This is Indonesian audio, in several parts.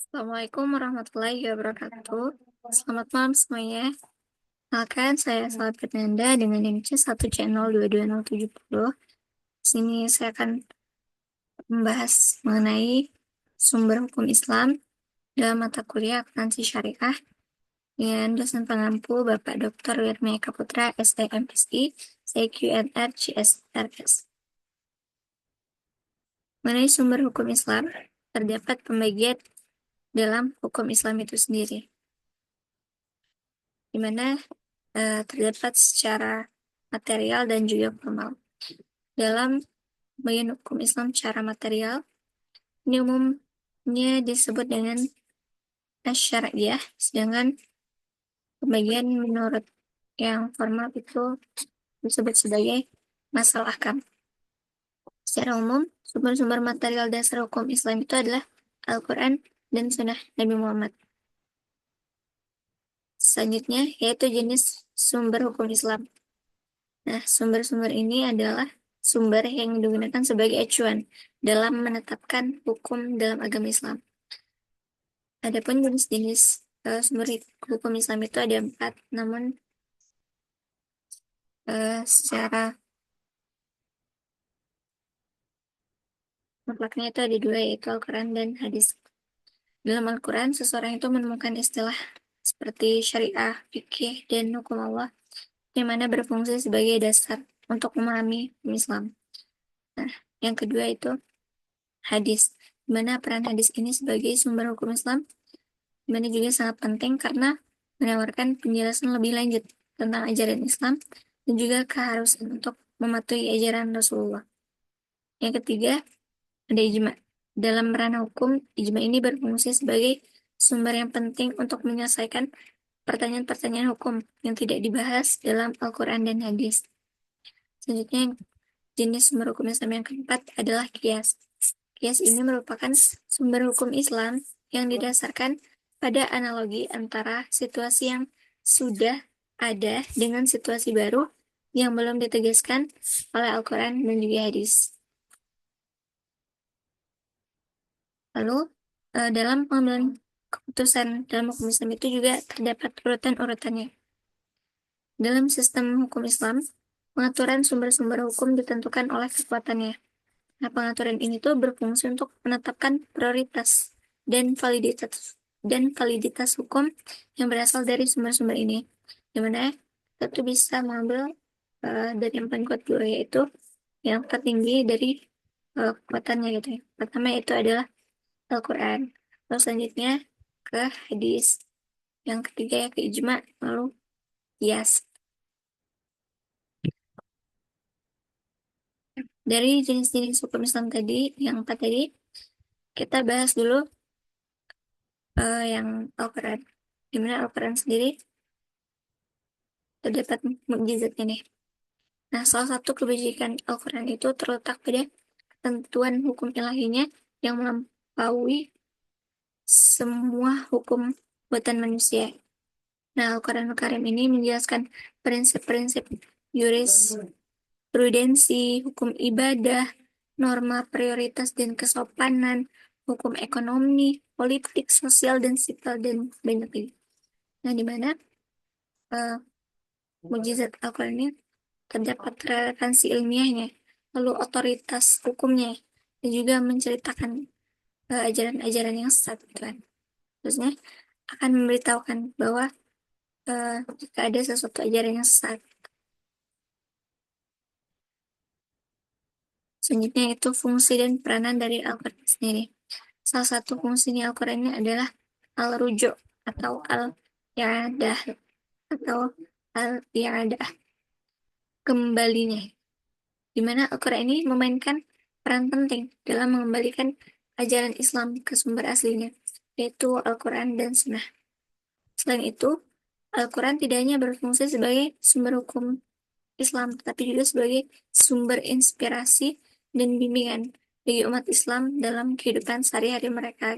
Assalamualaikum warahmatullahi wabarakatuh. Selamat malam semuanya. Kenalkan, saya Salat Fernanda dengan NIM C1C022070. Di sini saya akan membahas mengenai sumber hukum Islam dalam mata kuliah akuntansi syariah dengan dosen pengampu Bapak Dr. Wirmaya Kaputra, SEMSI, CQNR, CSRS. Mengenai sumber hukum Islam, terdapat pembagian dalam hukum Islam itu sendiri, di mana terdapat secara material dan juga formal. Dalam bagian hukum Islam secara material, ini umumnya disebut dengan syariah, sedangkan pembagian menurut yang formal itu disebut sebagai masalah ahkam. Secara umum, sumber-sumber material dasar hukum Islam itu adalah Al-Quran dan Sunnah Nabi Muhammad. Selanjutnya, yaitu jenis sumber hukum Islam. Nah, sumber-sumber ini adalah sumber yang digunakan sebagai acuan dalam menetapkan hukum dalam agama Islam. Adapun jenis-jenis sumber hukum Islam itu ada 4, namun secara mutlaknya itu ada 2, yaitu Al-Quran dan hadis. Dalam Al-Quran, seseorang itu menemukan istilah seperti syariah, fikih, dan hukum Allah yang mana berfungsi sebagai dasar untuk memahami hukum Islam. Nah, yang kedua itu hadis, di mana peran hadis ini sebagai sumber hukum Islam, di mana juga sangat penting karena menawarkan penjelasan lebih lanjut tentang ajaran Islam dan juga keharusan untuk mematuhi ajaran Rasulullah. Yang ketiga, ada ijma. Dalam ranah hukum, ijma ini berfungsi sebagai sumber yang penting untuk menyelesaikan pertanyaan-pertanyaan hukum yang tidak dibahas dalam Al-Quran dan hadis. Selanjutnya, jenis sumber hukum Islam yang keempat adalah qiyas. Qiyas ini merupakan sumber hukum Islam yang didasarkan pada analogi antara situasi yang sudah ada dengan situasi baru yang belum ditegaskan oleh Al-Quran dan juga hadis. Lalu, dalam pengambilan keputusan dalam hukum Islam itu juga terdapat urutan-urutannya. Dalam sistem hukum Islam, pengaturan sumber-sumber hukum ditentukan oleh kekuatannya. Nah, pengaturan ini tuh berfungsi untuk menetapkan prioritas dan validitas hukum yang berasal dari sumber-sumber ini. Di mana kita tuh bisa mengambil dari yang paling kuat dulu, yaitu yang tertinggi dari kekuatannya gitu ya. Pertama itu adalah Al-Quran. Lalu selanjutnya ke hadis. Yang ketiga ya ke ijma, lalu qiyas. Dari jenis-jenis hukum Islam tadi, yang empat tadi, kita bahas dulu yang Al-Quran. Di mana Al-Quran sendiri terdapat mukjizatnya nih. Nah, salah satu kebajikan Al-Quran itu terletak pada ketentuan hukum ilahinya yang melampaui semua hukum buatan manusia. Nah, Al-Quran Al-Karim ini menjelaskan prinsip-prinsip jurisprudensi, hukum ibadah, norma prioritas dan kesopanan, hukum ekonomi, politik, sosial, dan sipil, dan banyak lagi. Nah, di mana uh, mukjizat Al-Quran ini terdapat relevansi ilmiahnya, lalu otoritas hukumnya, dan juga menceritakan ajaran-ajaran yang sesat gitu kan. Terusnya akan memberitahukan bahwa jika ada sesuatu ajaran yang sesat. Selanjutnya itu fungsi dan peranan dari Al-Quran sendiri. Salah satu fungsinya Al-Quran ini adalah al-rujuk atau al-i'adah atau al-i'adah, kembalinya, di mana Al-Quran ini memainkan peran penting dalam mengembalikan ajaran Islam ke sumber aslinya, yaitu Al-Quran dan Sunnah. Selain itu, Al-Quran tidak hanya berfungsi sebagai sumber hukum Islam, tetapi juga sebagai sumber inspirasi dan bimbingan bagi umat Islam dalam kehidupan sehari-hari mereka.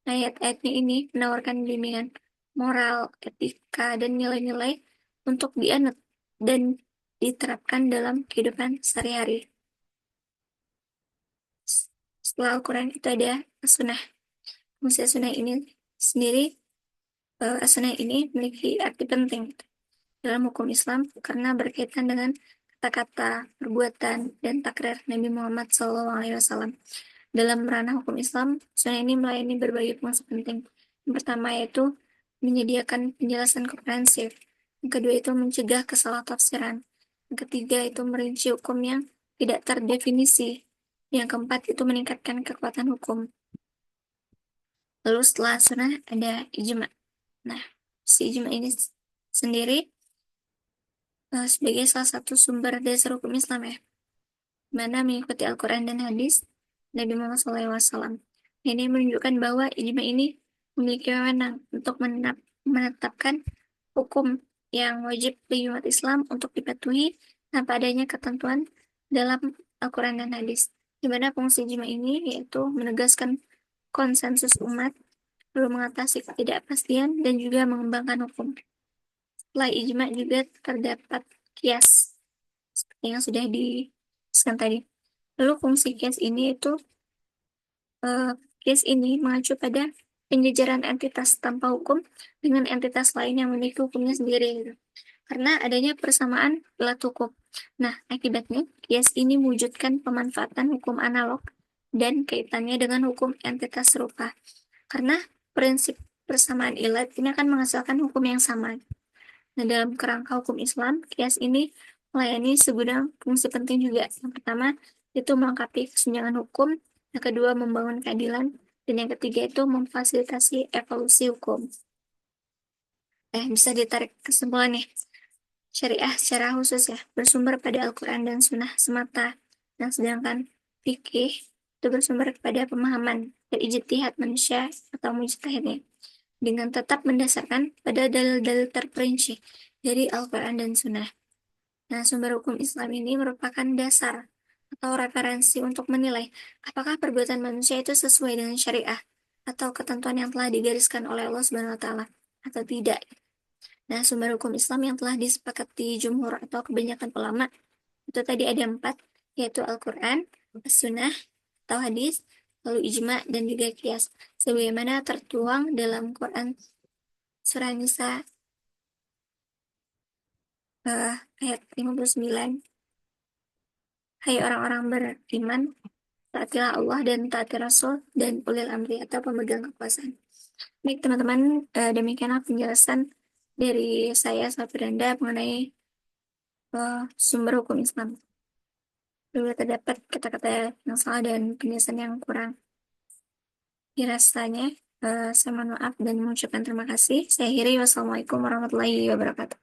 Ayat-ayatnya ini menawarkan bimbingan moral, etika, dan nilai-nilai untuk dianut dan diterapkan dalam kehidupan sehari-hari. Setelah Al-Quran itu ada Sunnah. fungsi sunnah ini sendiri, sunnah ini memiliki arti penting dalam hukum Islam karena berkaitan dengan kata-kata, perbuatan, dan takrir Nabi Muhammad SAW. Dalam ranah hukum Islam, sunnah ini melayani berbagai fungsi penting. Yang pertama yaitu menyediakan penjelasan komprehensif. Yang kedua itu mencegah kesalahtafsiran. Yang ketiga itu merinci hukum yang tidak terdefinisi. Yang keempat itu meningkatkan kekuatan hukum. Lalu setelah sunnah ada ijma. Nah, si ijma ini sendiri sebagai salah satu sumber dasar hukum Islam ya, mana mengikuti Al-Quran dan hadis Nabi Muhammad SAW. Ini menunjukkan bahwa ijma ini memiliki wewenang untuk menetapkan hukum yang wajib bagi umat Islam untuk dipatuhi tanpa adanya ketentuan dalam Al-Quran dan hadis. Di mana fungsi ijma ini yaitu menegaskan konsensus umat, perlu mengatasi ketidakpastian dan juga mengembangkan hukum. Setelah ijma juga terdapat kias seperti yang sudah disebutkan tadi. Lalu fungsi kias ini itu kias ini mengacu pada penjajaran entitas tanpa hukum dengan entitas lain yang memiliki hukumnya sendiri gitu. Karena adanya persamaan alat hukum. Nah, akibatnya kias ini mewujudkan pemanfaatan hukum analog dan kaitannya dengan hukum entitas serupa. Karena prinsip persamaan ilat ini akan menghasilkan hukum yang sama. Nah, dalam kerangka hukum Islam, kias ini melayani segudang fungsi penting juga. Yang pertama, itu melengkapi kesenjangan hukum. Yang kedua, membangun keadilan. Dan yang ketiga itu memfasilitasi evolusi hukum. Bisa ditarik kesimpulan nih. Syariah secara khusus ya, bersumber pada Al-Quran dan Sunnah semata. Dan sedangkan fikih itu bersumber pada pemahaman dan ijtihad manusia atau mujtahidnya, dengan tetap mendasarkan pada dalil-dalil terperinci dari Al-Quran dan Sunnah. Nah, sumber hukum Islam ini merupakan dasar atau referensi untuk menilai apakah perbuatan manusia itu sesuai dengan syariah atau ketentuan yang telah digariskan oleh Allah Subhanahu wa taala atau tidak. Nah, sumber hukum Islam yang telah disepakati jumhur atau kebanyakan ulama itu tadi ada 4, yaitu Al-Quran, As-Sunnah atau hadis, lalu ijma dan juga qiyas. Sebagaimana tertuang dalam Quran Surah Nisa ayat 59. Hai orang-orang beriman, taatilah Allah dan taati Rasul dan ulil amri atau pemegang kekuasaan. Baik teman-teman, demikianlah penjelasan dari saya Safiranda mengenai sumber hukum Islam. Bila terdapat kata-kata yang salah dan penjelasan yang kurang dirasanya, saya mohon maaf dan mengucapkan terima kasih. Saya akhiri, wassalamualaikum warahmatullahi wabarakatuh.